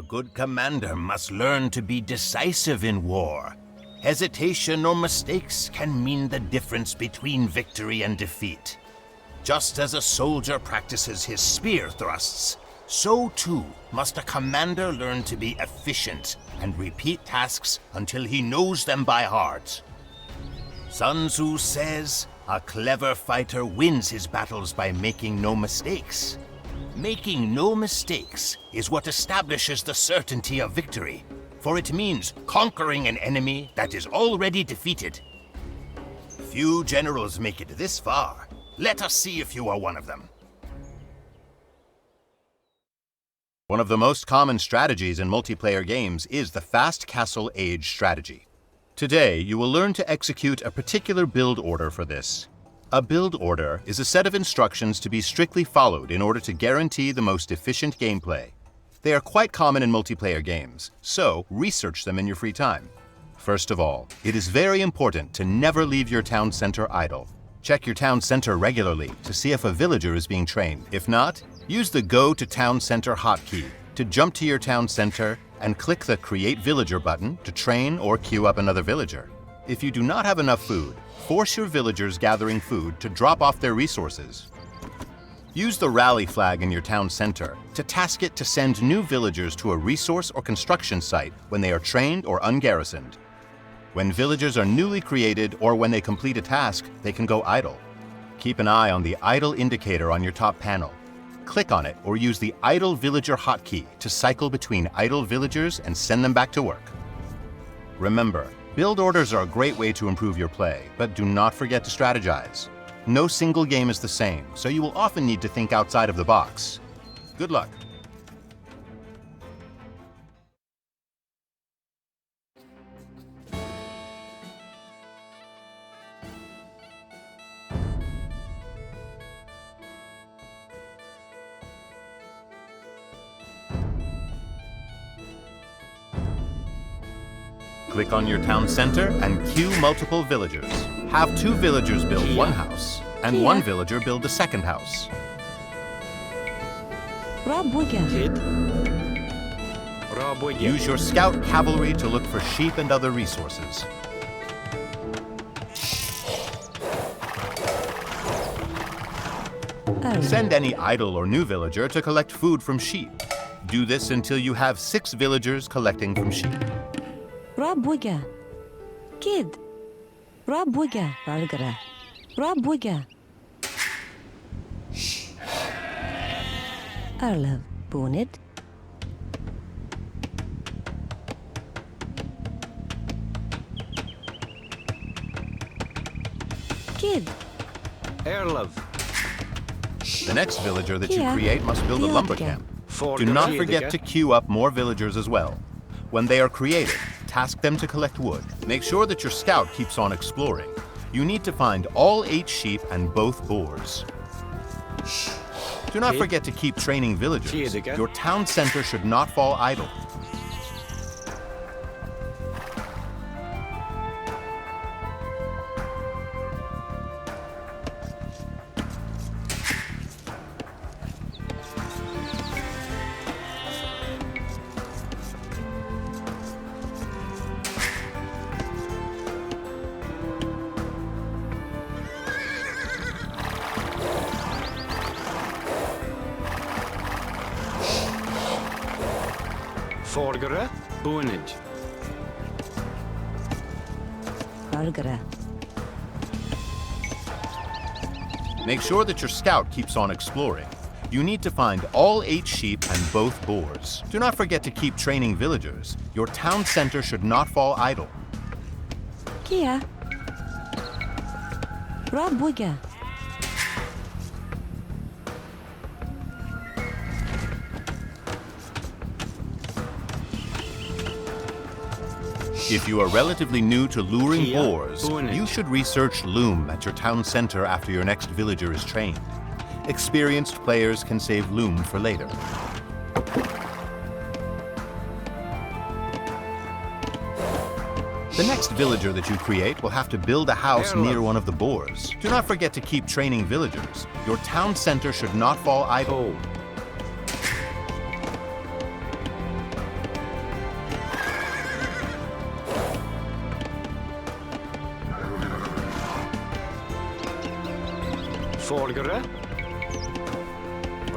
A good commander must learn to be decisive in war. Hesitation or mistakes can mean the difference between victory and defeat. Just as a soldier practices his spear thrusts, so too must a commander learn to be efficient and repeat tasks until he knows them by heart. Sun Tzu says, "A clever fighter wins his battles by making no mistakes." Making no mistakes is what establishes the certainty of victory, for it means conquering an enemy that is already defeated. Few generals make it this far. Let us see if you are one of them. One of the most common strategies in multiplayer games is the Fast Castle Age strategy. Today, you will learn to execute a particular build order for this. A build order is a set of instructions to be strictly followed in order to guarantee the most efficient gameplay. They are quite common in multiplayer games, so research them in your free time. First of all, it is very important to never leave your town center idle. Check your town center regularly to see if a villager is being trained. If not, use the Go to Town Center hotkey to jump to your town center and click the Create Villager button to train or queue up another villager. If you do not have enough food, force your villagers gathering food to drop off their resources. Use the rally flag in your town center to task it to send new villagers to a resource or construction site when they are trained or ungarrisoned. When villagers are newly created or when they complete a task, they can go idle. Keep an eye on the idle indicator on your top panel. Click on it or use the idle villager hotkey to cycle between idle villagers and send them back to work. Remember, build orders are a great way to improve your play, but do not forget to strategize. No single game is the same, so you will often need to think outside of the box. Good luck. Click on your town center and queue multiple villagers. Have 2 villagers build one house, and 1 villager build the second house. Use your scout cavalry to look for sheep and other resources. Send any idle or new villager to collect food from sheep. Do this until you have 6 villagers collecting from sheep. Rabuga. Kid. Rabuga. Valgara. Rabuga. Arlev. Bunid. Kid. Erlev. The next villager that you create must build a lumber camp. Do not forget to queue up more villagers as well. When they are created, task them to collect wood. Make sure that your scout keeps on exploring. You need to find all 8 sheep and both boars. Do not forget to keep training villagers. Your town center should not fall idle. Forgere, Bunid. Valgara. Make sure that your scout keeps on exploring. You need to find all 8 sheep and both boars. Do not forget to keep training villagers. Your town center should not fall idle. Kia. Rabuga. If you are relatively new to luring boars, you should research loom at your town center after your next villager is trained. Experienced players can save loom for later. The next villager that you create will have to build a house near one of the boars. Do not forget to keep training villagers. Your town center should not fall idle. Folgere.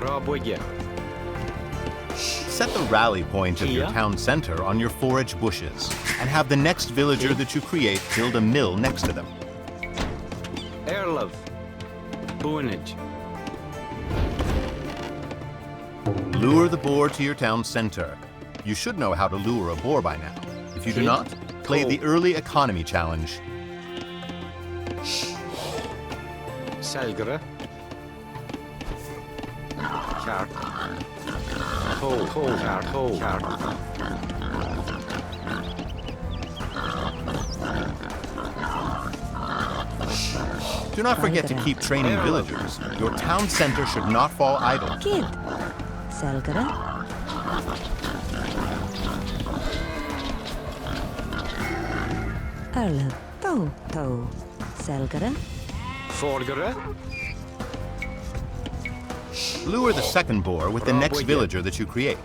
Rabuige. Set the rally point of your Kia. town center on your forage bushes, and have the next villager that you create build a mill next to them. Erlov. Buinage. Lure the boar to your town center. You should know how to lure a boar by now. If you do Kid. not, play the Cool. early economy challenge. Selgere. Kart. Ho, kart, kart. Do not forget to keep training villagers. Your town center should not fall idle. Kid. Selgere. Erlev. To. Selgere. Folgere. Lure the second boar with the next Rabuige. villager that you create.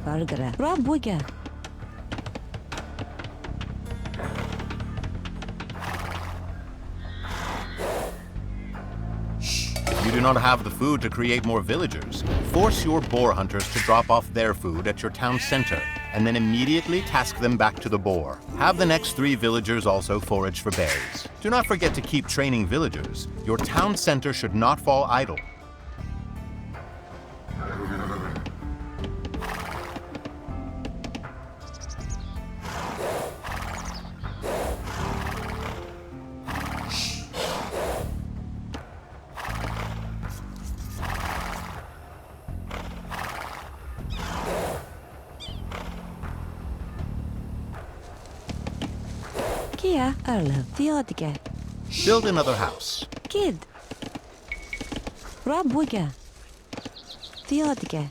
Fargere. Rabuige. You do not have the food to create more villagers. Force your boar hunters to drop off their food at your town center, and then immediately task them back to the boar. Have the next 3 villagers also forage for berries. Do not forget to keep training villagers. Your town center should not fall idle. Kia. Erlev. Theodige. Build another house. Kid. Rabuige. Theodige.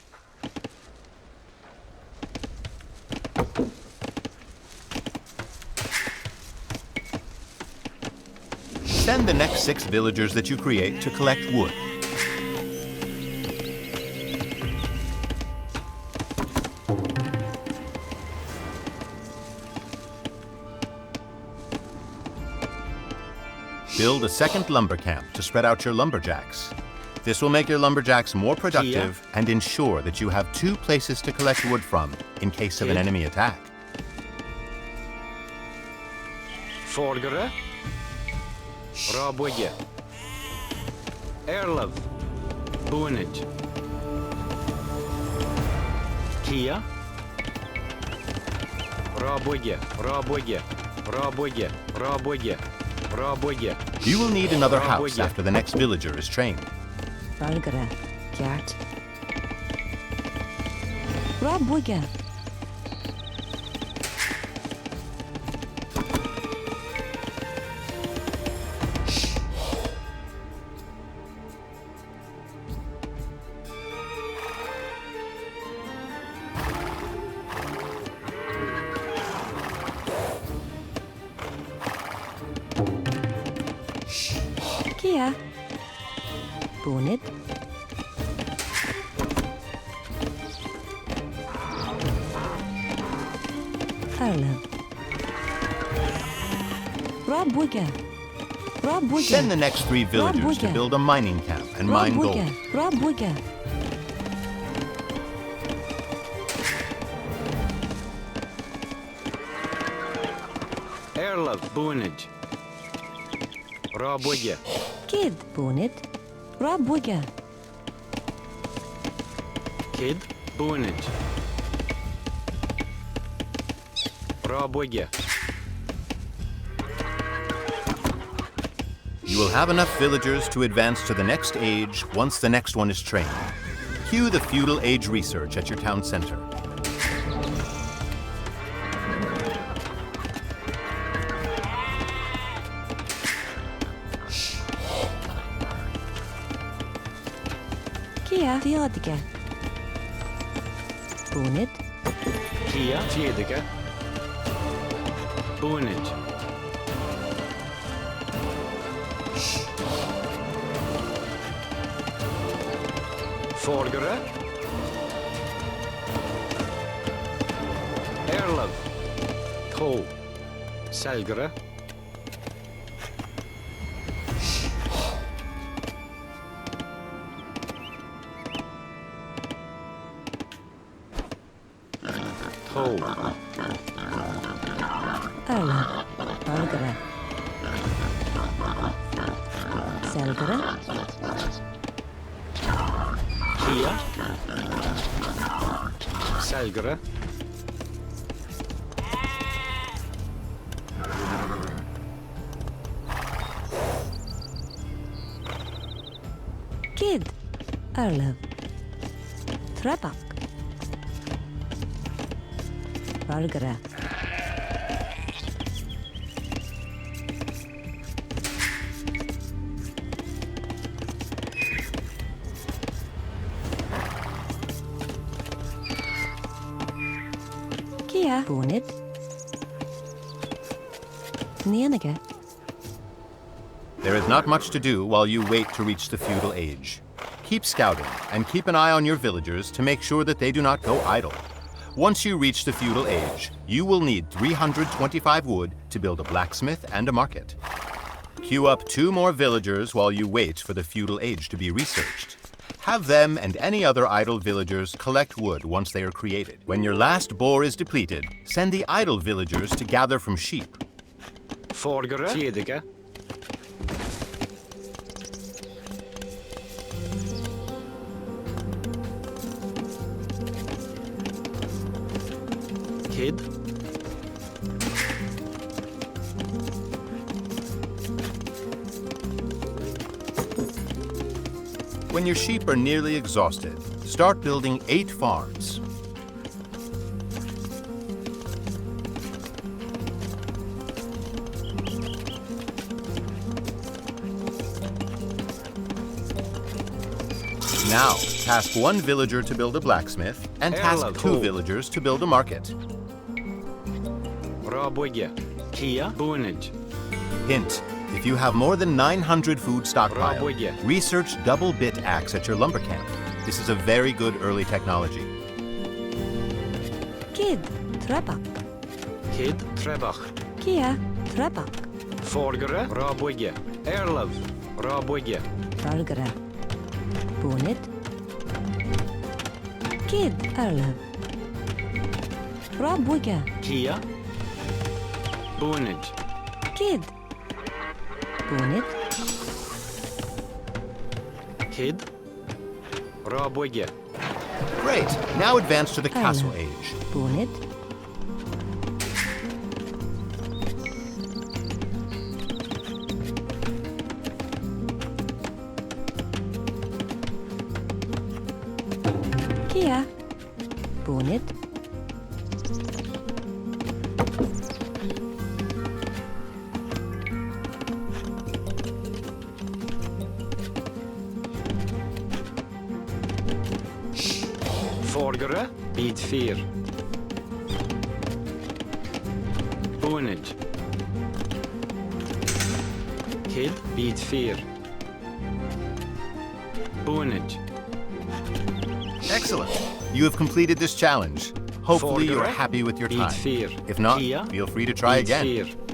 Send the next 6 villagers that you create to collect wood. Build a second lumber camp to spread out your lumberjacks. This will make your lumberjacks more productive and ensure that you have 2 places to collect wood from in case of an Kid. enemy attack. Folgere. Rabuige. Erlov. Buinage. Kia. Rabuige. Rabuige. Rabuige. Rabuige. Rabuige. You will need another house Rabuige. after the next villager is trained. Fargere. Kjart. Rabuige. Kia. Bunit. Erlev. Rabuige. Rabuige. Send the next 3 villagers to Rabuige. build a mining camp and mine gold. Rabuige. Erlov. Buinage. Rabuige. Kid. Bunit. Rabuige. Kid. Buinage. Rabuige. You will have enough villagers to advance to the next age once the next one is trained. Cue the feudal age research at your town center. Kia. Theodige. Bunit. Kia. Tjedige. Buinage. Forgere. Erlev. To. Selgere. To. Erlev. Ralgere. Selgere. Kia. Selgere. Kid. Erlev. Trebak. Ralgere. Kia. Bonid. Nienige. There is not much to do while you wait to reach the feudal age. Keep scouting and keep an eye on your villagers to make sure that they do not go idle. Once you reach the feudal age, you will need 325 wood to build a blacksmith and a market. Queue up 2 more villagers while you wait for the feudal age to be researched. Have them and any other idle villagers collect wood once they are created. When your last boar is depleted, send the idle villagers to gather from sheep. Forgere. Tidige. Kid. When your sheep are nearly exhausted, start building 8 farms. Now, task 1 villager to build a blacksmith, and task 2 villagers to build a market. Raboge. Kia. Bonage. Hint: if you have more than 900 food stockpile, Raboge. research double bit axe at your lumber camp. This is a very good early technology. Kid. Trebak. Kid. Trebach. Kia. Trebak. Forgere. Raboge. Erlev. Raboge. Ralgere. Bonid. Kid. Erlev. Rabuga. Kia. Bonage. Kid. Bonid. Kid. Raboge. Great! Now advance to the castle age. Bonid. Kia. Bonid. Forgere. Bid 4. Bonage. Kid. Bid 4. Bonage. Excellent! You have completed this challenge. Hopefully you are Forgere. happy with your Bid time. 4. If not, Kia. feel free to try Bid again. 4.